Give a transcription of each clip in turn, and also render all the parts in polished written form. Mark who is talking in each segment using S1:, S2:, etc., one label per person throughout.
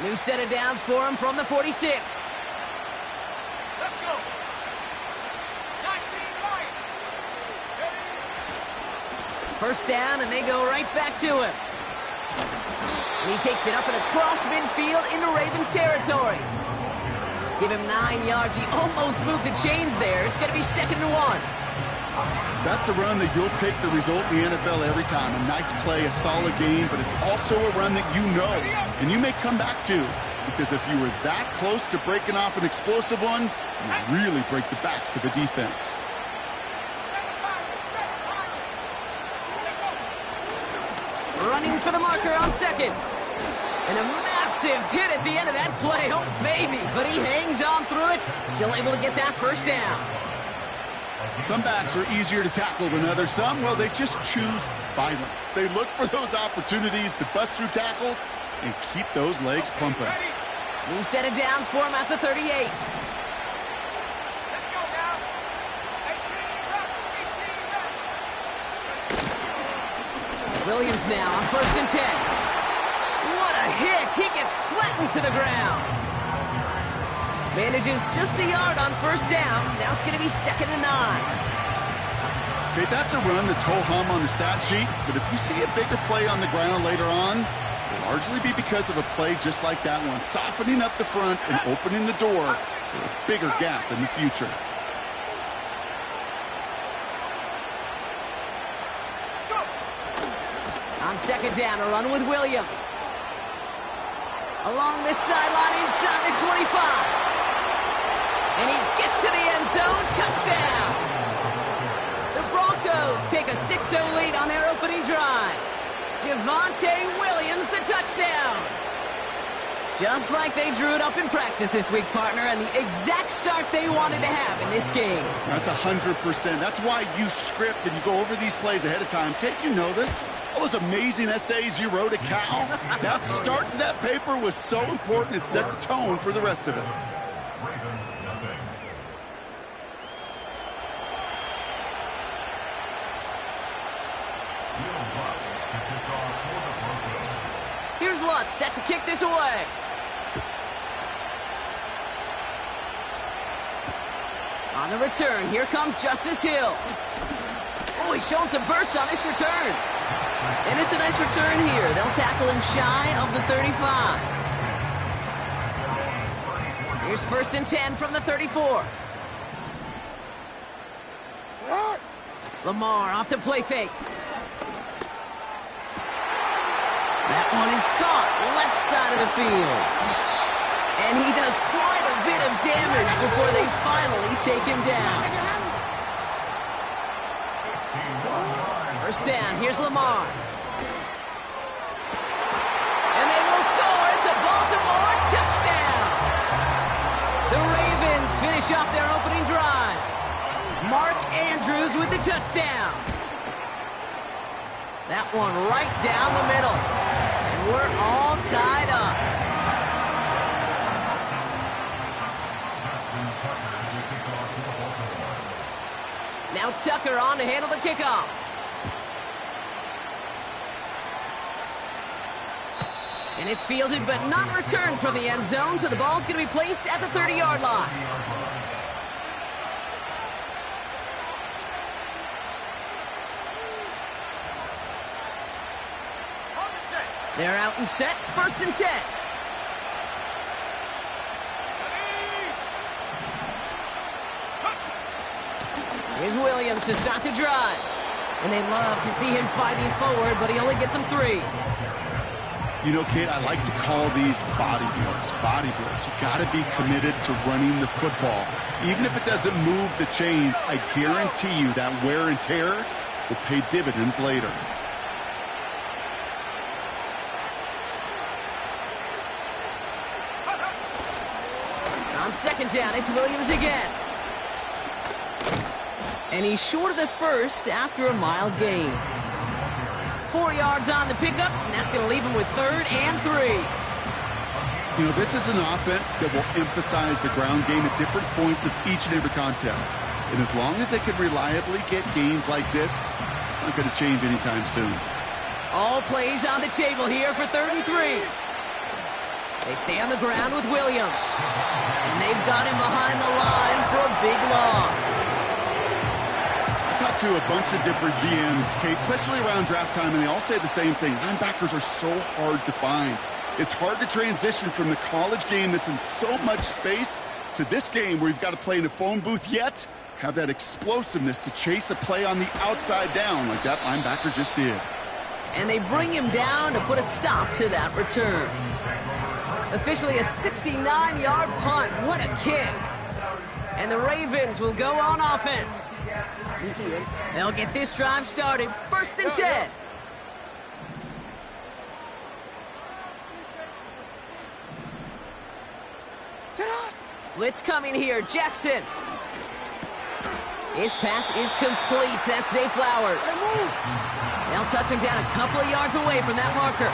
S1: New set of downs for him from the 46.
S2: Let's go. 19 right.
S1: First down, and they go right back to him. And he takes it up and across midfield into Ravens territory. Give him 9 yards. He almost moved the chains there. It's going to be 2nd and 1.
S3: That's a run that you'll take the result in the NFL every time. A nice play, a solid game, but it's also a run that you know and you may come back to. Because if you were that close to breaking off an explosive one, you really break the backs of a defense.
S1: Running for the marker on 2nd. And a massive hit at the end of that play. Oh, baby. But he hangs on through it. Still able to get that first down.
S3: Some backs are easier to tackle than others. Some, well, they just choose violence. They look for those opportunities to bust through tackles and keep those legs pumping.
S1: New set of downs for him at the 38.
S2: Let's go now. 18 left.
S1: Williams now on 1st and 10. What a hit. He gets flattened to the ground. Manages just a yard on 1st down. Now it's going to be 2nd and 9.
S3: Okay, that's a run that's ho-hum on the stat sheet, but if you see a bigger play on the ground later on, it'll largely be because of a play just like that one, softening up the front and opening the door for a bigger gap in the future.
S1: On 2nd down, a run with Williams. Along this sideline inside the 25. And he gets to the end zone. Touchdown! The Broncos take a 6-0 lead on their opening drive. Javonte Williams, the touchdown. Just like they drew it up in practice this week, partner, and the exact start they wanted to have in this game.
S3: That's 100%. That's why you script and you go over these plays ahead of time. Can't you know this? All those amazing essays you wrote at Cal, that start to that paper was so important. It set the tone for the rest of it.
S1: Here's Lutz, set to kick this away. On the return, here comes Justice Hill. Oh, he's showing some burst on this return. And it's a nice return here. They'll tackle him shy of the 35. Here's 1st and 10 from the 34. Lamar off the play fake. That one is caught left side of the field. And he does quite a bit of damage before they finally take him down. First down, here's Lamar. And they will score. It's a Baltimore touchdown. The Ravens finish off their opening drive. Mark Andrews with the touchdown. That one right down the middle. And we're all tied up. Now Tucker on to handle the kickoff. And it's fielded but not returned from the end zone, so the ball's going to be placed at the 30-yard line. They're out and set, 1st and 10. Here's Williams to start the drive. And they love to see him fighting forward, but he only gets them 3.
S3: You know, Kate, I like to call these body blows. Body blows. You got to be committed to running the football. Even if it doesn't move the chains, I guarantee you that wear and tear will pay dividends later.
S1: On 2nd down, it's Williams again. And he's short of the first after a mild gain. 4 yards on the pickup, and that's going to leave him with 3rd and 3.
S3: You know, this is an offense that will emphasize the ground game at different points of each and every contest. And as long as they can reliably get gains like this, it's not going to change anytime soon.
S1: All plays on the table here for 3rd and 3. They stay on the ground with Williams. And they've got him behind the line for a big loss.
S3: I talked to a bunch of different GMs, Kate, especially around draft time, and they all say the same thing. Linebackers are so hard to find. It's hard to transition from the college game that's in so much space to this game where you've got to play in a phone booth, yet have that explosiveness to chase a play on the outside down like that linebacker just did.
S1: And they bring him down to put a stop to that return. Officially a 69-yard punt. What a kick. And the Ravens will go on offense. They'll get this drive started. 1st and 10. Blitz coming here. Jackson. His pass is complete. That's Zay Flowers. They'll touch him down a couple of yards away from that marker.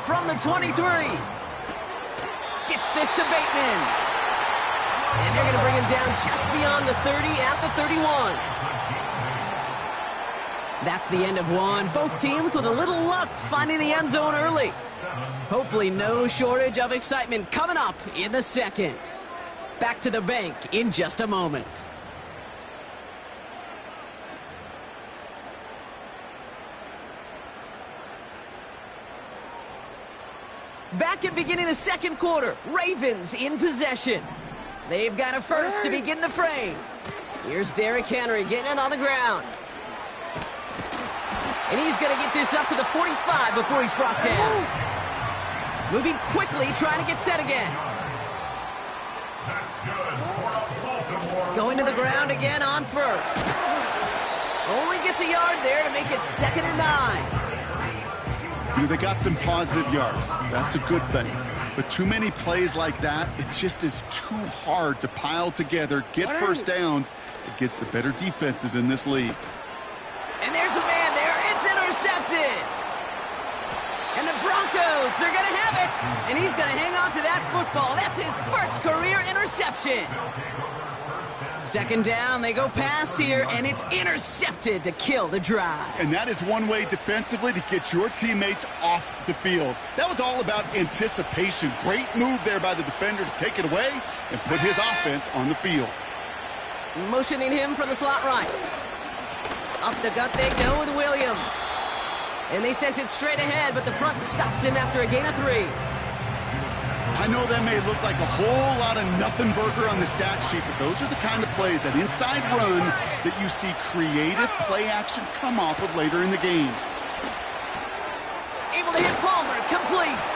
S1: From the 23. Gets this to Bateman. And they're going to bring him down just beyond the 30 at the 31. That's the end of one. Both teams with a little luck finding the end zone early. Hopefully no shortage of excitement coming up in the second. Back to the bank in just a moment. Back at beginning the second quarter. Ravens in possession. They've got a first to begin the frame. Here's Derrick Henry getting it on the ground. And he's going to get this up to the 45 before he's brought down. Moving quickly, trying to get set again. Going to the ground again on first. Only gets a yard there to make it 2nd and 9.
S3: They got some positive yards. That's a good thing. But too many plays like that, it just is too hard to pile together, get first downs. It gets the better defenses in this league.
S1: And there's a man there. It's intercepted. And the Broncos, they're going to have it. And he's going to hang on to that football. That's his first career interception. 2nd down, they go pass here, and it's intercepted to kill the drive.
S3: And that is one way defensively to get your teammates off the field. That was all about anticipation. Great move there by the defender to take it away and put his offense on the field.
S1: Motioning him from the slot right. Up the gut they go with Williams. And they sent it straight ahead, but the front stops him after a gain of 3.
S3: I know that may look like a whole lot of nothing burger on the stat sheet, but those are the kind of plays, that inside run, that you see creative play action come off with later in the game.
S1: Able to hit Palmer, complete.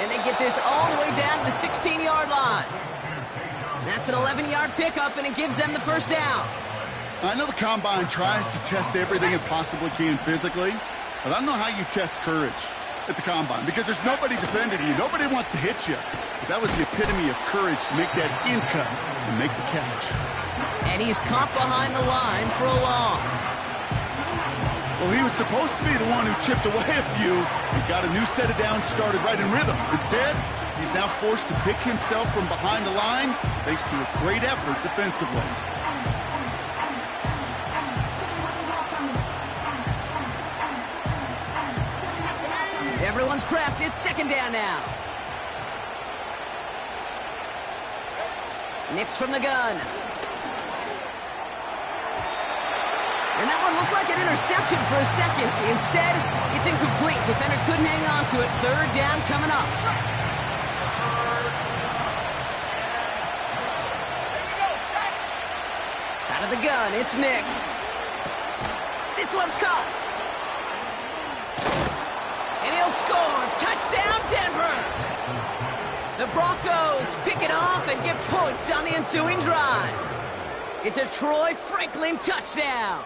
S1: And they get this all the way down to the 16-yard line. That's an 11-yard pickup, and it gives them the first down.
S3: I know the Combine tries to test everything it possibly can physically, but I don't know how you test courage at the Combine, because there's nobody defending you. Nobody wants to hit you. But that was the epitome of courage to make that in cut and make the catch.
S1: And he's caught behind the line for a loss.
S3: Well, he was supposed to be the one who chipped away a few and got a new set of downs started right in rhythm. Instead, he's now forced to pick himself from behind the line thanks to a great effort defensively.
S1: Everyone's prepped. It's 2nd down now. Nix from the gun. And that one looked like an interception for a second. Instead, it's incomplete. Defender couldn't hang on to it. 3rd down coming up. Out of the gun, it's Nix. This one's caught. And he'll score. Touchdown, Denver. The Broncos pick it off and get points on the ensuing drive. It's a Troy Franklin touchdown.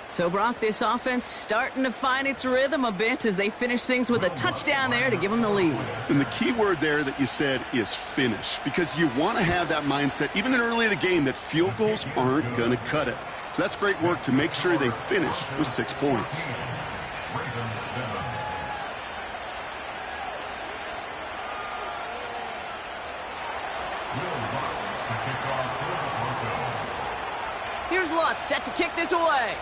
S1: So, Brock, this offense starting to find its rhythm a bit as they finish things with a touchdown there to give them the lead.
S3: And the key word there that you said is finish, because you want to have that mindset, even in early in the game, that field goals aren't going to cut it. So that's great work to make sure they finish with 6 points.
S1: Here's Lutz set to kick this away.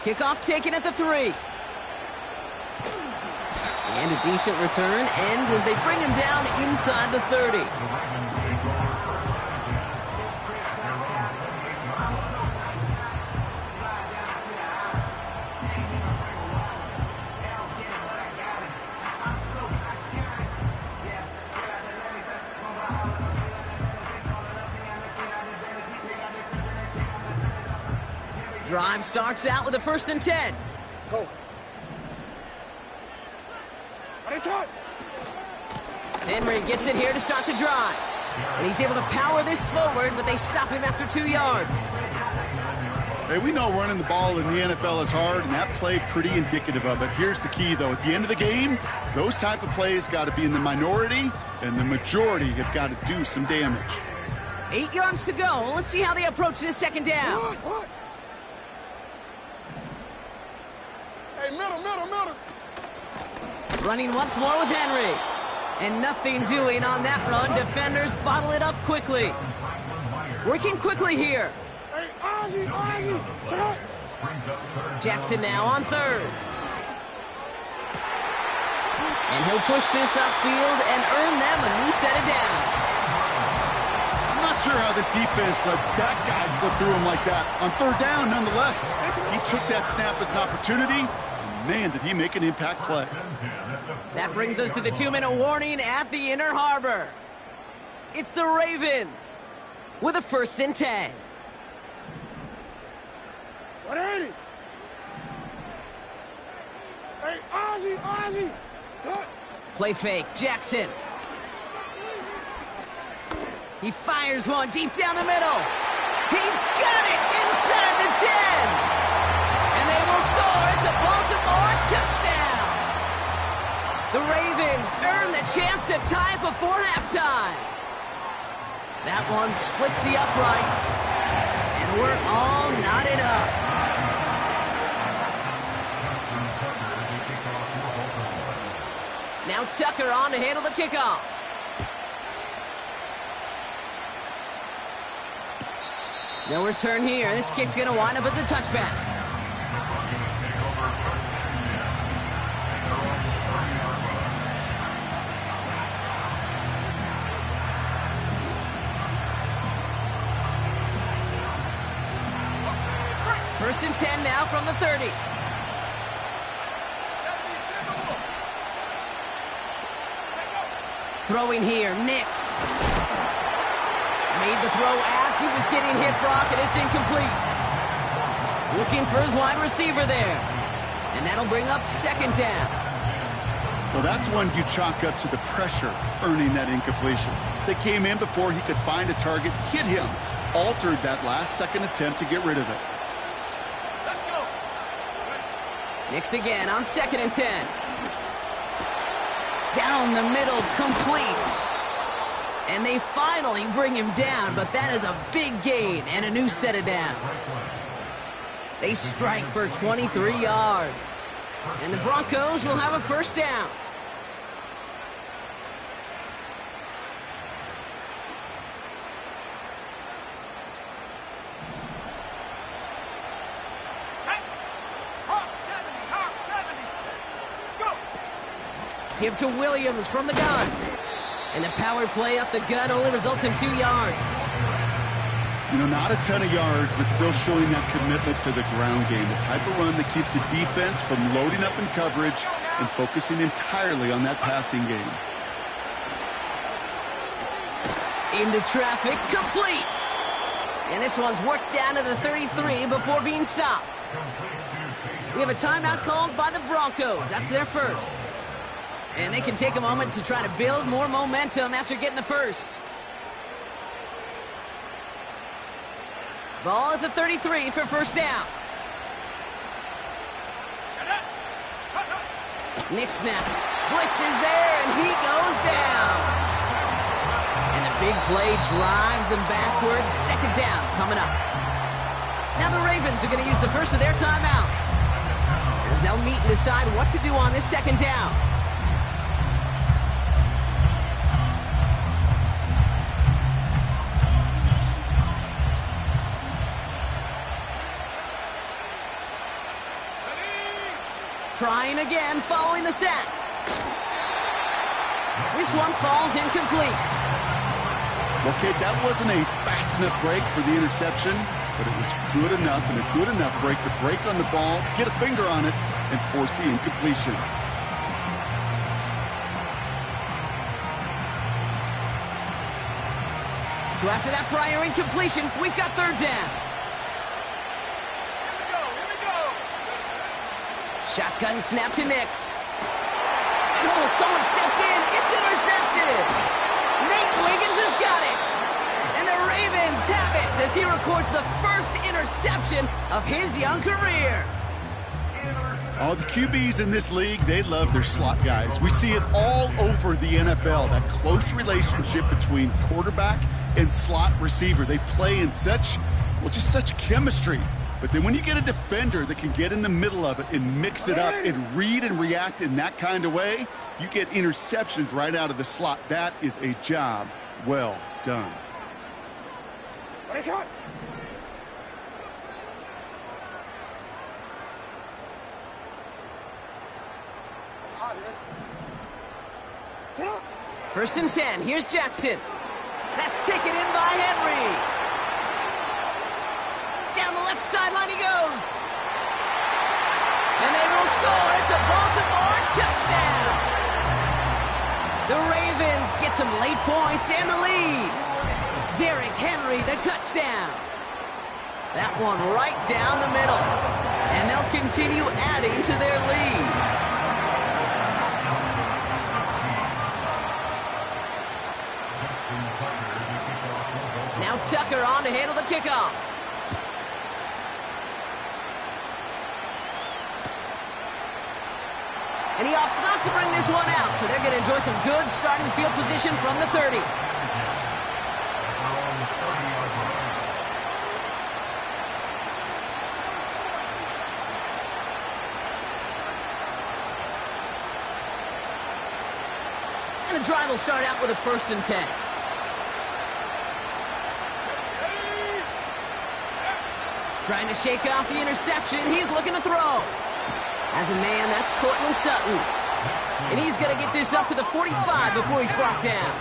S1: Kickoff taken at the 3. And a decent return ends as they bring him down inside the 30. Drive starts out with a 1st and 10.
S2: Go.
S1: Henry gets it here to start the drive. And he's able to power this forward, but they stop him after 2 yards.
S3: Hey, we know running the ball in the NFL is hard, and that play pretty indicative of it. Here's the key, though. At the end of the game, those type of plays got to be in the minority, and the majority have got to do some damage.
S1: 8 yards to go. Let's see how they approach this 2nd down.
S2: Hey, middle.
S1: Running once more with Henry. And nothing doing on that run. Defenders bottle it up quickly. Working quickly here.
S2: Hey, Ozzy, check out.
S1: Jackson now on 3rd. And he'll push this upfield and earn them a new set of downs.
S3: I'm not sure how this defense let that guy slip through him like that. On 3rd down, nonetheless, he took that snap as an opportunity. And man, did he make an impact play.
S1: That brings us to the 2-minute warning at the Inner Harbor. It's the Ravens with a 1st and 10.
S2: 180. Hey, Ozzy. Cut.
S1: Play fake, Jackson. He fires one deep down the middle. He's got it inside the 10. And they will score. It's a Baltimore touchdown. The Ravens earn the chance to tie before halftime. That one splits the uprights. And we're all knotted up. Now Tucker on to handle the kickoff. No return here. This kick's going to wind up as a touchback. First and 10 now from the 30. Throwing here, Nix. Made the throw as he was getting hit, Brock, and it's incomplete. Looking for his wide receiver there. And that'll bring up 2nd down.
S3: Well, that's one you chalk up to the pressure earning that incompletion. They came in before he could find a target, hit him, altered that last second attempt to get rid of it.
S1: Nix again on 2nd and 10. Down the middle, complete. And they finally bring him down, but that is a big gain and a new set of downs. They strike for 23 yards. And the Broncos will have a 1st down. Give to Williams from the gun. And the power play up the gut only results in 2 yards.
S3: You know, not a ton of yards, but still showing that commitment to the ground game. The type of run that keeps the defense from loading up in coverage and focusing entirely on that passing game.
S1: Into traffic, complete. And this one's worked down to the 33 before being stopped. We have a timeout called by the Broncos. That's their first. And they can take a moment to try to build more momentum after getting the first. Ball at the 33 for 1st down. Nick snap. Blitz is there, and he goes down. And the big play drives them backwards. 2nd down coming up. Now the Ravens are going to use the first of their timeouts, as they'll meet and decide what to do on this 2nd down. Trying again following the sack. This one falls incomplete.
S3: Okay, that wasn't a fast enough break for the interception, but it was good enough and a good enough break to break on the ball, get a finger on it, and force the incompletion.
S1: So after that prior incompletion, we've got third down.
S2: Here we go.
S1: Shotgun snap to Nix. And oh, someone stepped in. It's intercepted. Nate Wiggins has got it. And the Ravens have it as he records the first interception of his young career.
S3: Oh, the QBs in this league, they love their slot guys. We see it all over the NFL, that close relationship between quarterback and slot receiver. They play in such chemistry. But then when you get a defender that can get in the middle of it and mix it up and read and react in that kind of way, you get interceptions right out of the slot. That is a job well done.
S2: Ready, shot.
S1: First and 10. Here's Jackson. That's taken in by Henry. Down the left sideline he goes. And they will score. It's a Baltimore touchdown. The Ravens get some late points and the lead. Derrick Henry, the touchdown. That one right down the middle. And they'll continue adding to their lead. Now Tucker on to handle the kickoff. And he opts not to bring this one out, so they're going to enjoy some good starting field position from the 30. And the drive will start out with a first and 10. Trying to shake off the interception. He's looking to throw. As a man, that's Cortland Sutton. And he's going to get this up to the 45 before he's brought down.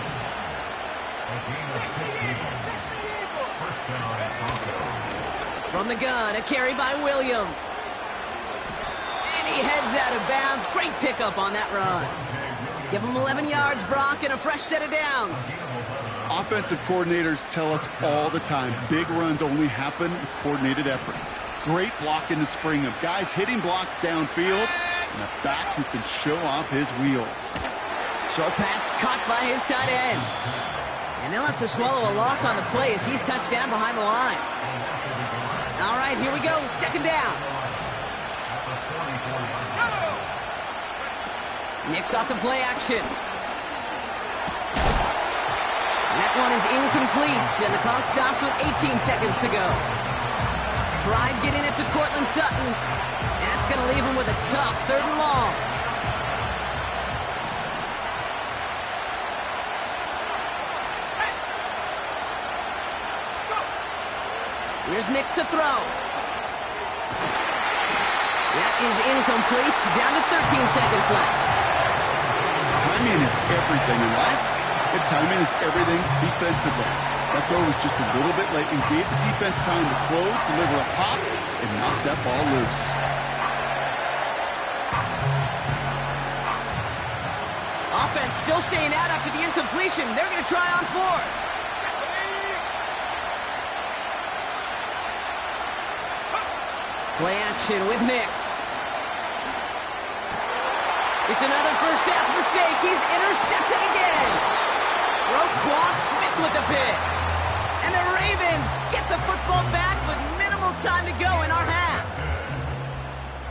S1: From the gun, a carry by Williams. And he heads out of bounds. Great pickup on that run. Give him 11 yards, Brock, and a fresh set of downs.
S3: Offensive coordinators tell us all the time, big runs only happen with coordinated efforts. Great block in the spring of guys hitting blocks downfield and a back who can show off his wheels.
S1: Short pass caught by his tight end. And they'll have to swallow a loss on the play as he's touched down behind the line. All right, here we go. Second down. Nix off the play action. That one is incomplete, and the clock stops with 18 seconds to go. Tried getting it to Cortland Sutton. And that's going to leave him with a tough third and long. Here's Nix to throw. That is incomplete. Down to 13 seconds left.
S3: Timing is everything in life. And timing is everything defensively. That throw was just a little bit late and gave the defense time to close, deliver a pop, and knock that ball loose.
S1: Offense still staying out after the incompletion. They're going to try on fourth. Play action with Nix. It's another first half mistake. He's intercepted again. Roquan Smith with the pick. And the Ravens get the football back with minimal time to go in our half.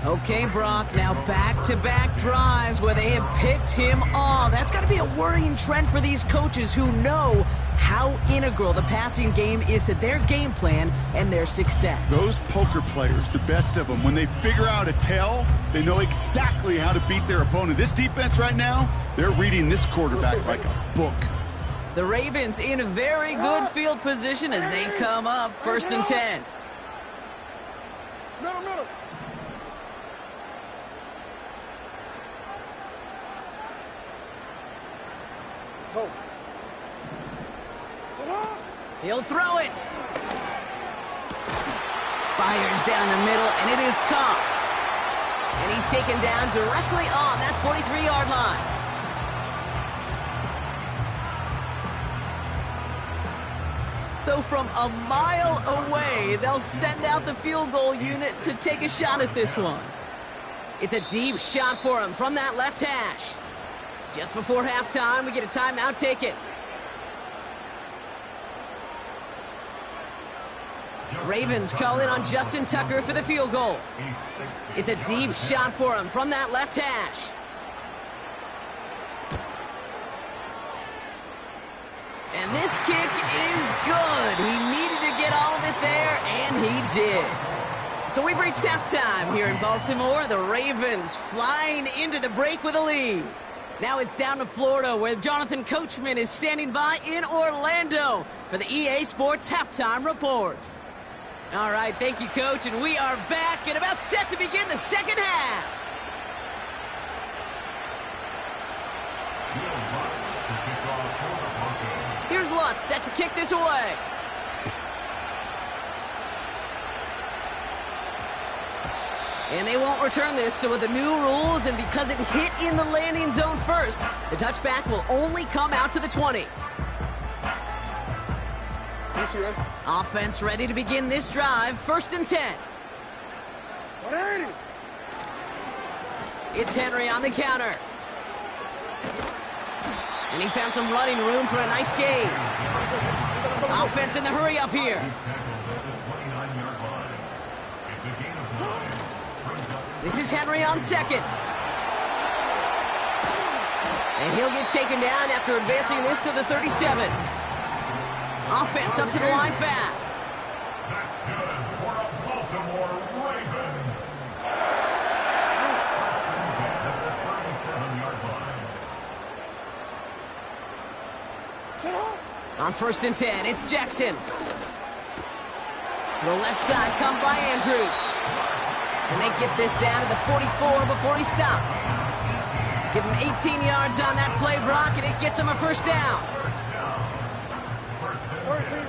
S1: Okay, Brock, now back-to-back drives where they have picked him off. That's got to be a worrying trend for these coaches who know how integral the passing game is to their game plan and their success.
S3: Those poker players, the best of them, when they figure out a tell, they know exactly how to beat their opponent. This defense right now, they're reading this quarterback like a book.
S1: The Ravens in a very good field position as they come up first and 10.
S2: Middle. Go. Sit up.
S1: He'll throw it. Fires down the middle, and it is caught. And he's taken down directly on that 43-yard line. So from a mile away, they'll send out the field goal unit to take a shot at this one. It's a deep shot for him from that left hash. Just before halftime, we get a timeout. Take it. Ravens call in on Justin Tucker for the field goal. It's a deep shot for him from that left hash. And this kick is good. He needed to get all of it there, and he did. So we've reached halftime here in Baltimore. The Ravens flying into the break with a lead. Now it's down to Florida, where Jonathan Coachman is standing by in Orlando for the EA Sports Halftime Report. All right, thank you, Coach, and we are back and about set to begin the second half. Here's Lutz set to kick this away. And they won't return this, so with the new rules and because it hit in the landing zone first, the touchback will only come out to the 20. Offense ready to begin this drive. 1st and 10.
S2: 180.
S1: It's Henry on the counter. And he found some running room for a nice gain. Offense in the hurry up here. This is Henry on 2nd. And he'll get taken down after advancing this to the 37. Offense up to the line fast.
S4: That's good for a Baltimore Raven. At the 37-yard line.
S1: On 1st and 10, it's Jackson. To the left side, come by Andrews. And they get this down to the 44 before he stopped. Give him 18 yards on that play, Brock, and it gets him a 1st down.
S2: 14.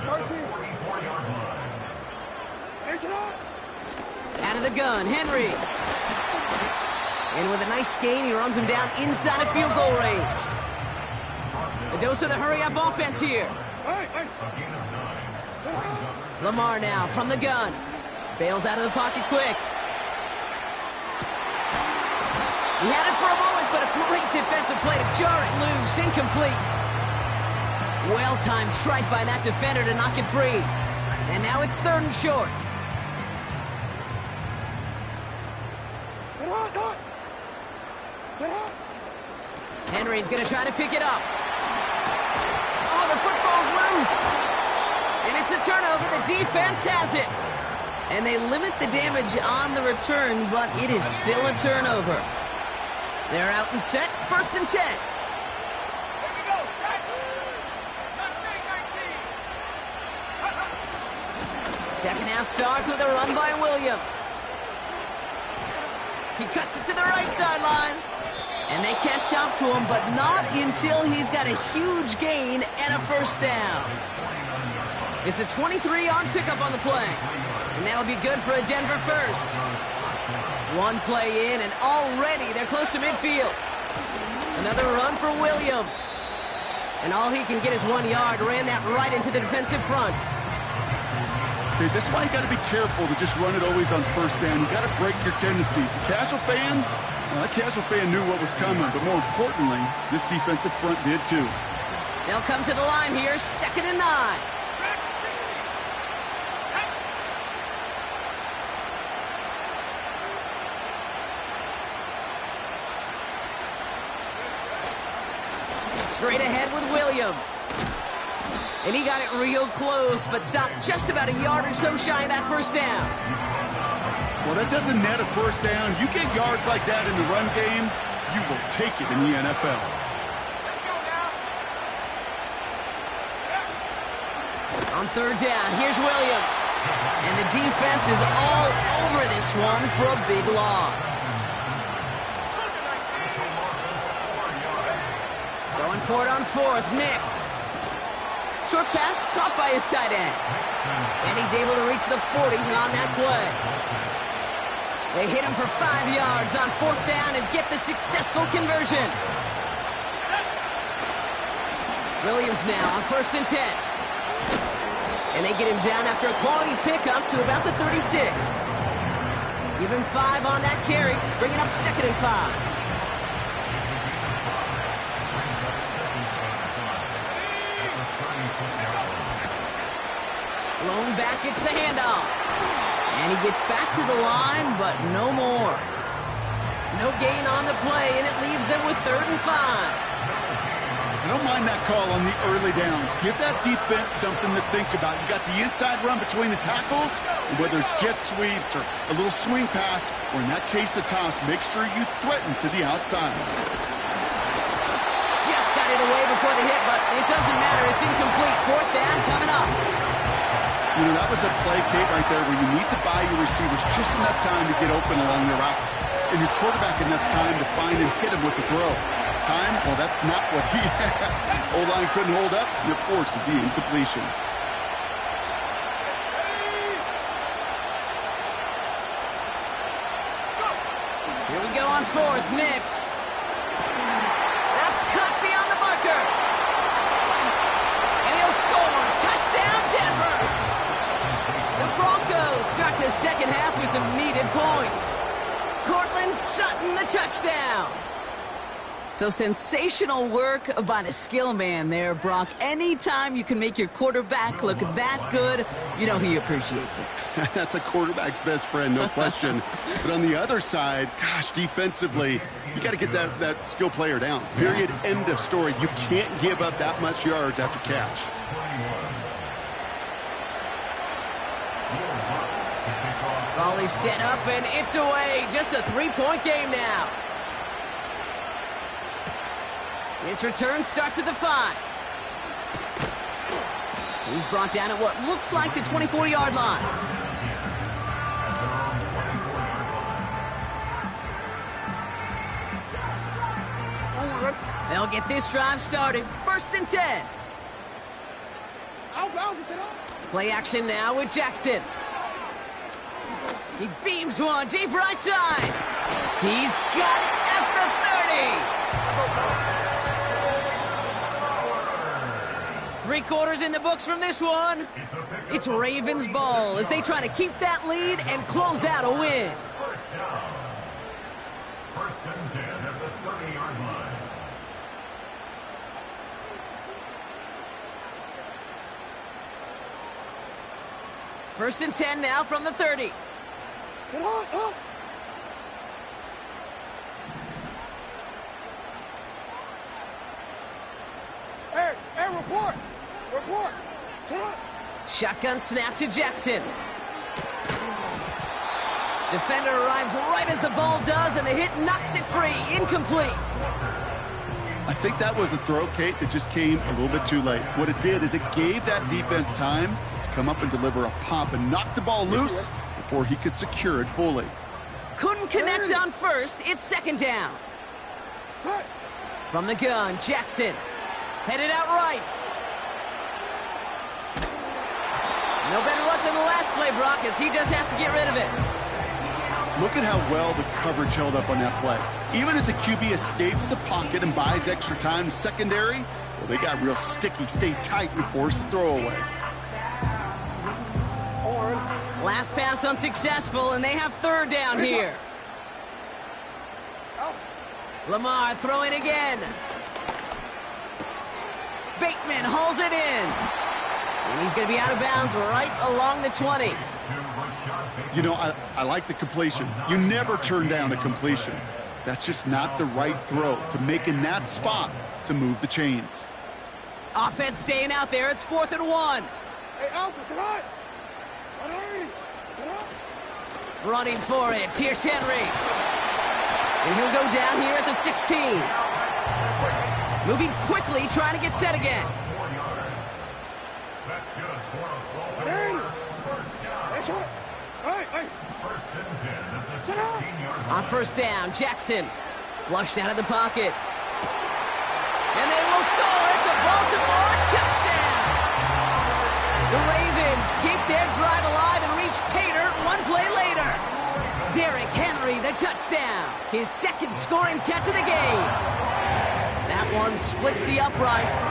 S1: Out of the gun, Henry. And with a nice gain, he runs him down inside of field goal range. A dose of the hurry-up offense here. Lamar now from the gun. Bails out of the pocket quick. He had it for a moment, but a great defensive play to jar it loose. Incomplete. Well-timed strike by that defender to knock it free. And now it's 3rd and short. Henry's going to try to pick it up. Oh, the football's loose. And it's a turnover. The defense has it. And they limit the damage on the return, but it is still a turnover. They're out and set. 1st and 10.
S2: Here we go. Set.
S1: Second half starts with a run by Williams. He cuts it to the right sideline. And they catch up to him, but not until he's got a huge gain and a 1st down. It's a 23-yard pickup on the play. And that'll be good for a Denver 1st. One play in, and already they're close to midfield. Another run for Williams. And all he can get is 1 yard. Ran that right into the defensive front.
S3: Okay, that's why you got to be careful to just run it always on 1st down. You got to break your tendencies. The casual fan, well, that casual fan knew what was coming, but more importantly, this defensive front did too.
S1: They'll come to the line here, 2nd and 9. Straight ahead with Williams. And he got it real close, but stopped just about a yard or so shy of that 1st down.
S3: Well, that doesn't net a 1st down. You get yards like that in the run game, you will take it in the NFL.
S1: On 3rd down, here's Williams. And the defense is all over this one for a big loss. Going for it on fourth, Nix. Short pass caught by his tight end. And he's able to reach the 40 on that play. They hit him for 5 yards on fourth down and get the successful conversion. Williams now on 1st and 10. And they get him down after a quality pickup to about the 36. Give him 5 on that carry, bringing up 2nd and 5. Lone back gets the handoff. And he gets back to the line, but no more. No gain on the play, and it leaves them with 3rd and 5.
S3: I don't mind that call on the early downs. Give that defense something to think about. You got the inside run between the tackles, and whether it's jet sweeps or a little swing pass, or in that case a toss, make sure you threaten to the outside.
S1: Just got it away before the hit, but it doesn't matter. It's incomplete. 4th down coming up.
S3: You know, that was a play, Kate, right there where you need to buy your receivers just enough time to get open along their routes, and your quarterback enough time to find and hit him with the throw. Time? Well, that's not what he had. O-line couldn't hold up, and it forces the incompletion.
S1: Here we go on fourth, Nix. That's caught beyond the marker. And he'll score. Touchdown, Denver. The Broncos start the second half with some needed points. Cortland Sutton, the touchdown. So sensational work by the skill man there, Brock. Anytime you can make your quarterback look that good, you know he appreciates it.
S3: That's a quarterback's best friend, no question. But on the other side, gosh, defensively, you got to get that skill player down. Period, end of story. You can't give up that much yards after catch.
S1: Ball is set up, and it's away. Just a 3-point game now. This return starts at the 5. He's brought down at what looks like the 24-yard line. They'll get this drive started. 1st and 10. Play action now with Jackson. He beams one deep right side. He's got it at the 30. 3 quarters in the books from this one. It's Ravens ball as they try to keep that lead and close out a win.
S4: First down. 1st and 10 at the 30-yard line.
S1: First and 10 now from the 30.
S2: Hey, report.
S1: Shotgun snap to Jackson. Defender arrives right as the ball does, and the hit knocks it free. Incomplete.
S3: I think that was a throw, Kate, that just came a little bit too late. What it did is it gave that defense time to come up and deliver a pop and knock the ball loose before he could secure it fully.
S1: Couldn't connect on first. It's 2nd down. From the gun, Jackson. Headed out right. No better luck than the last play, Brock, as he just has to get rid of it.
S3: Look at how well the coverage held up on that play. Even as the QB escapes the pocket and buys extra time to secondary, well, they got real sticky, stayed tight, and forced the throwaway.
S1: Last pass unsuccessful, and they have 3rd down here. Lamar throwing again. Bateman hauls it in. And he's going to be out of bounds right along the 20.
S3: You know, I like the completion. You never turn down a completion. That's just not the right throw to make in that spot to move the chains.
S1: Offense staying out there. It's 4th and 1.
S2: Hey, Alpha, sit on.
S1: Running for it. Here's Henry. And he'll go down here at the 16. Moving quickly, trying to get set again.
S4: That's good for a 12-yard. First and 10 at the 16-yard line.
S1: On 1st down, Jackson. Flushed out of the pocket. And they will score. It's a Baltimore touchdown. The Ravens keep their drive alive and reach Pater one play later. Derrick Henry, the touchdown. His second scoring catch of the game. That one splits the uprights.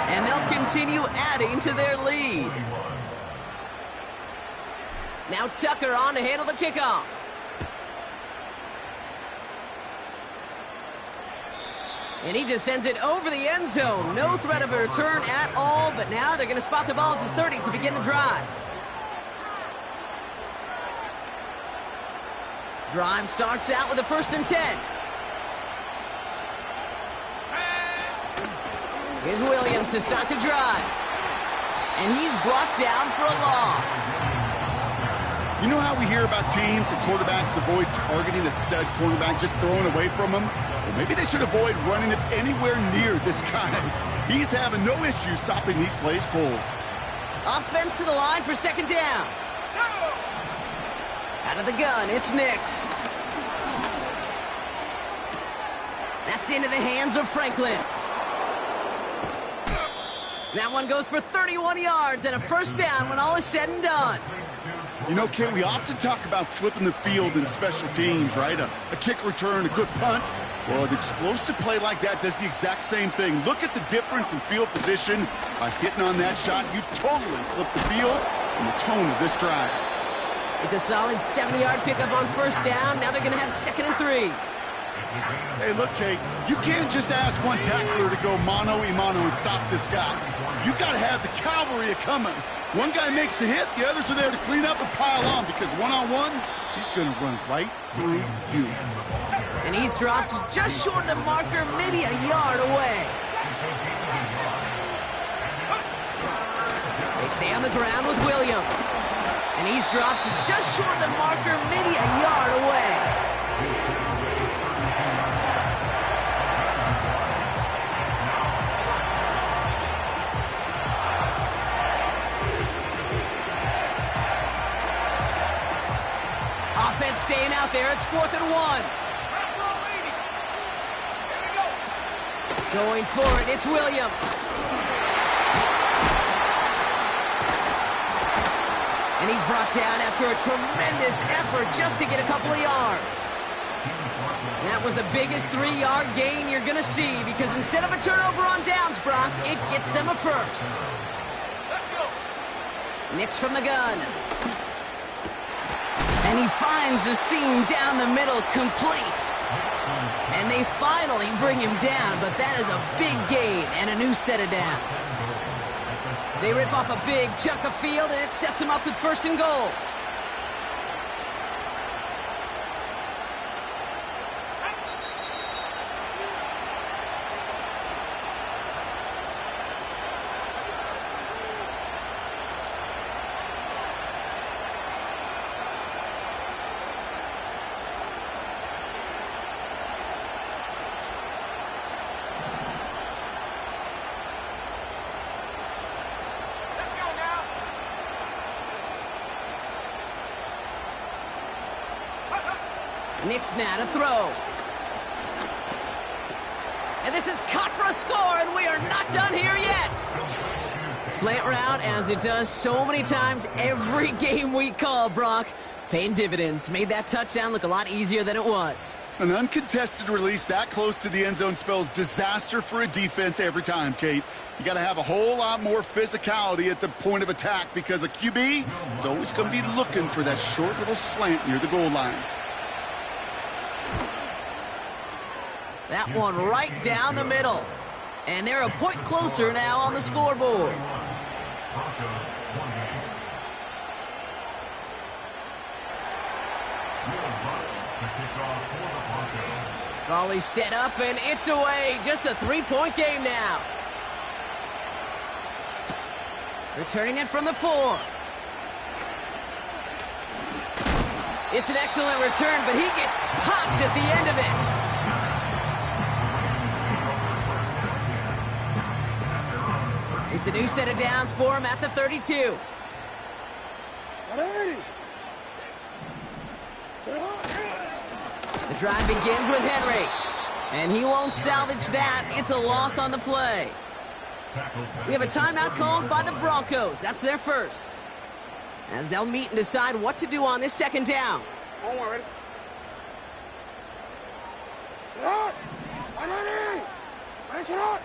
S1: And they'll continue adding to their lead. Now Tucker on to handle the kickoff. And he just sends it over the end zone. No threat of a return at all, but now they're going to spot the ball at the 30 to begin the drive. Drive starts out with a 1st and 10. Here's Williams to start the drive. And he's brought down for a loss.
S3: You know how we hear about teams and quarterbacks avoid targeting a stud cornerback, just throwing away from him? Well, maybe they should avoid running it anywhere near this guy. He's having no issue stopping these plays cold.
S1: Offense to the line for 2nd down. Out of the gun, it's Nix. That's into the hands of Franklin. That one goes for 31 yards and a 1st down when all is said and done.
S3: You know, Kate, we often talk about flipping the field in special teams, right? A kick return, a good punt. Well, an explosive play like that does the exact same thing. Look at the difference in field position. By hitting on that shot, you've totally flipped the field and the tone of this drive.
S1: It's a solid 70-yard pickup on 1st down. Now they're going to have 2nd and 3.
S3: Hey, look, Kate, you can't just ask one tackler to go mano-a-mano and stop this guy. You got to have the cavalry coming. One guy makes a hit, the others are there to clean up and pile on, because one-on-one, he's going to run right through you.
S1: And he's dropped just short of the marker, maybe a yard away. They stay on the ground with Williams. And he's dropped just short of the marker, maybe a yard away. Offense staying out there. It's 4th and 1. Going for it. It's Williams. And he's brought down after a tremendous effort just to get a couple of yards. That was the biggest 3-yard gain you're going to see, because instead of a turnover on downs, Brock, it gets them a 1st. Nix from the gun. And he finds the seam down the middle complete. And they finally bring him down, but that is a big gain and a new set of downs. They rip off a big chunk of field, and it sets him up with 1st and goal. Nix now to throw. And this is caught for a score, and we are not done here yet. Slant route, as it does so many times every game we call, Brock. Paying dividends. Made that touchdown look a lot easier than it was.
S3: An uncontested release that close to the end zone spells disaster for a defense every time, Kate. You got to have a whole lot more physicality at the point of attack, because a QB is always going to be looking for that short little slant near the goal line.
S1: That one right down the middle. And they're a point closer now on the scoreboard. Raleigh set up, and it's away. Just a 3-point game now. Returning it from the 4. It's an excellent return, but he gets popped at the end of it. It's a new set of downs for him at the 32. The drive begins with Henry. And he won't salvage that. It's a loss on the play. We have a timeout called by the Broncos. That's their first. As they'll meet and decide what to do on this second down.
S2: On one, ready? Sit out! Ready? Ready, sit out!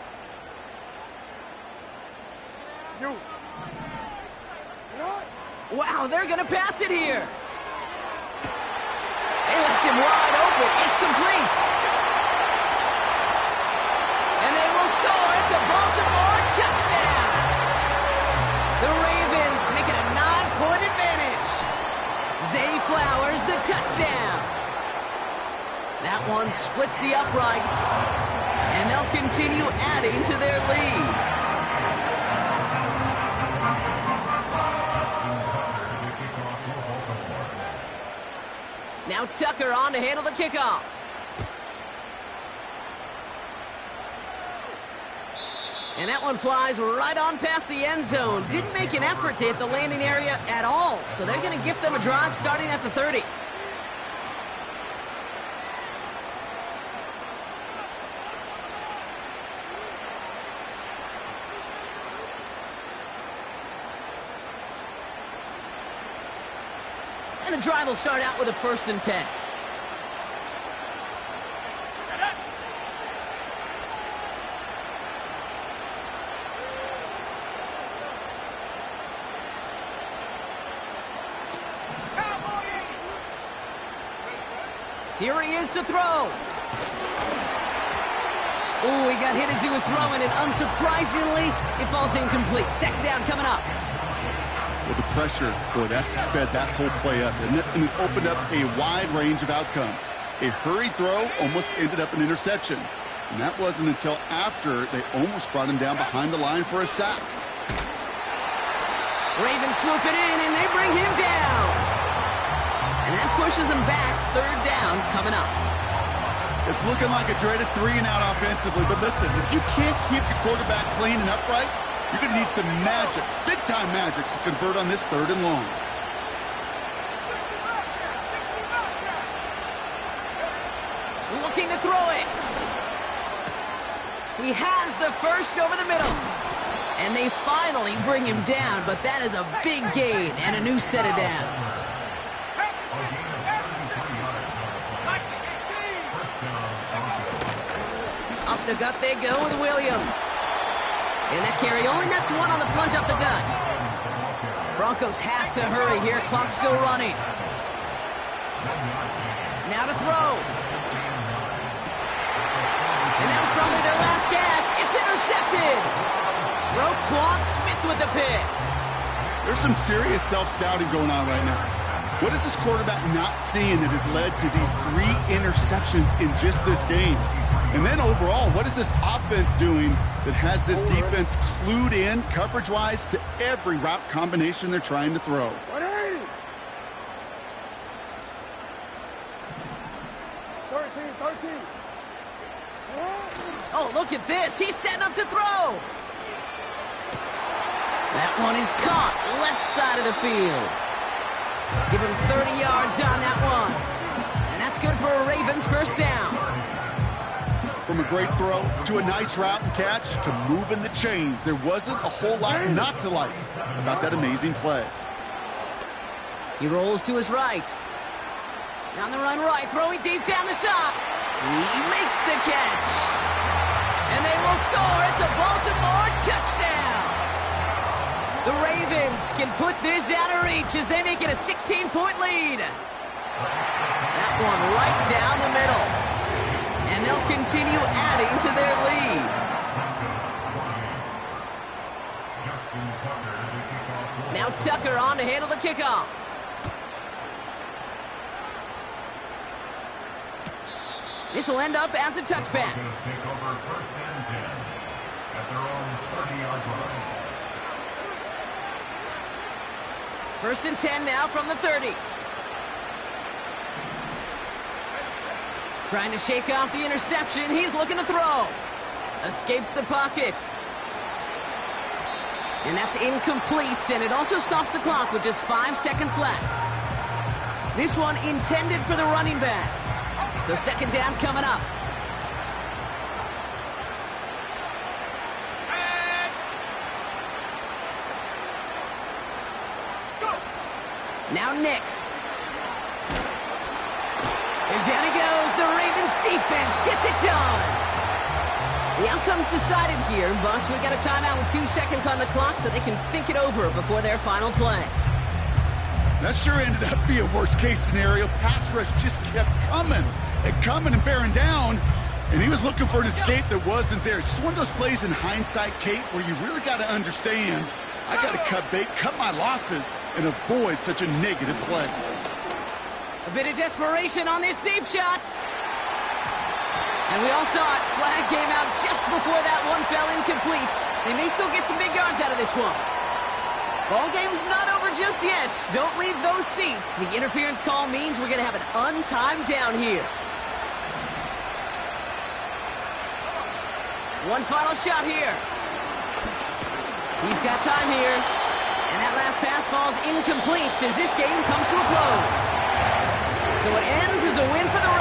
S2: You. Sit out!
S1: Wow, they're going to pass it here. They left him wide open. It's complete. And they will score. It's a Baltimore touchdown. The Ravens make it a 9-point advantage. Zay Flowers, the touchdown. That one splits the uprights. And they'll continue adding to their lead. Now Tucker on to handle the kickoff. And that one flies right on past the end zone. Didn't make an effort to hit the landing area at all. So they're going to gift them a drive starting at the 30. And the drive will start out with a 1st and 10. Here he is to throw. Oh, he got hit as he was throwing it. Unsurprisingly, it falls incomplete. Second down coming up.
S3: Well, the pressure, boy, that sped that whole play up, didn't it? And it opened up a wide range of outcomes. A hurried throw almost ended up an interception. And that wasn't until after they almost brought him down behind the line for a sack.
S1: Ravens swoop it in, and they bring him down. And that pushes him back. Third down coming up.
S3: It's looking like a dreaded 3-and-out offensively, but listen, if you can't keep your quarterback clean and upright, you're going to need some magic, big-time magic, to convert on this 3rd and long.
S1: Looking to throw it. He has the first over the middle. And they finally bring him down, but that is a big gain and a new set of downs. Up the gut they go with Williams. And that carry only nets one on the plunge up the gut. Broncos have to hurry here. Clock still running. Now to throw. And that was probably their last gasp. It's intercepted. Roquan Smith with the pick.
S3: There's some serious self-scouting going on right now. What is this quarterback not seeing that has led to these 3 interceptions in just this game? And then overall, what is this offense doing that has this defense clued in coverage-wise to every route combination they're trying to throw?
S2: 13.
S1: Oh, look at this. He's setting up to throw. That one is caught left side of the field. Give him 30 yards on that one. And that's good for a Ravens first down.
S3: From a great throw to a nice route and catch to moving the chains, there wasn't a whole lot not to like about that amazing play.
S1: He rolls to his right. On the run right, throwing deep down the side. He makes the catch. And they will score. It's a Baltimore touchdown. The Ravens can put this out of reach as they make it a 16-point lead. That one right down the middle. And they'll continue adding to their lead. Now Tucker on to handle the kickoff. This will end up as a touchback. First and 10 now from the 30. Trying to shake off the interception. He's looking to throw. Escapes the pocket. And that's incomplete, and it also stops the clock with just 5 seconds left. This one intended for the running back. So second down coming up. Now Nix. And down he goes. The Ravens defense gets it done. The outcome's decided here, but we got a timeout with 2 seconds on the clock so they can think it over before their final play.
S3: That sure ended up being a worst-case scenario. Pass rush just kept coming and bearing down, and he was looking for an escape that wasn't there. It's just one of those plays in hindsight, Kate, where you really got to understand, I got to cut bait, cut my losses, and avoid such a negative play.
S1: A bit of desperation on this deep shot. And we all saw it. Flag came out just before that one fell incomplete. They may still get some big yards out of this one. Ball game's not over just yet. Don't leave those seats. The interference call means we're going to have an untimed down here. One final shot here. He's got time here. And that last pass falls incomplete as this game comes to a close. So it ends as a win for the Ravens.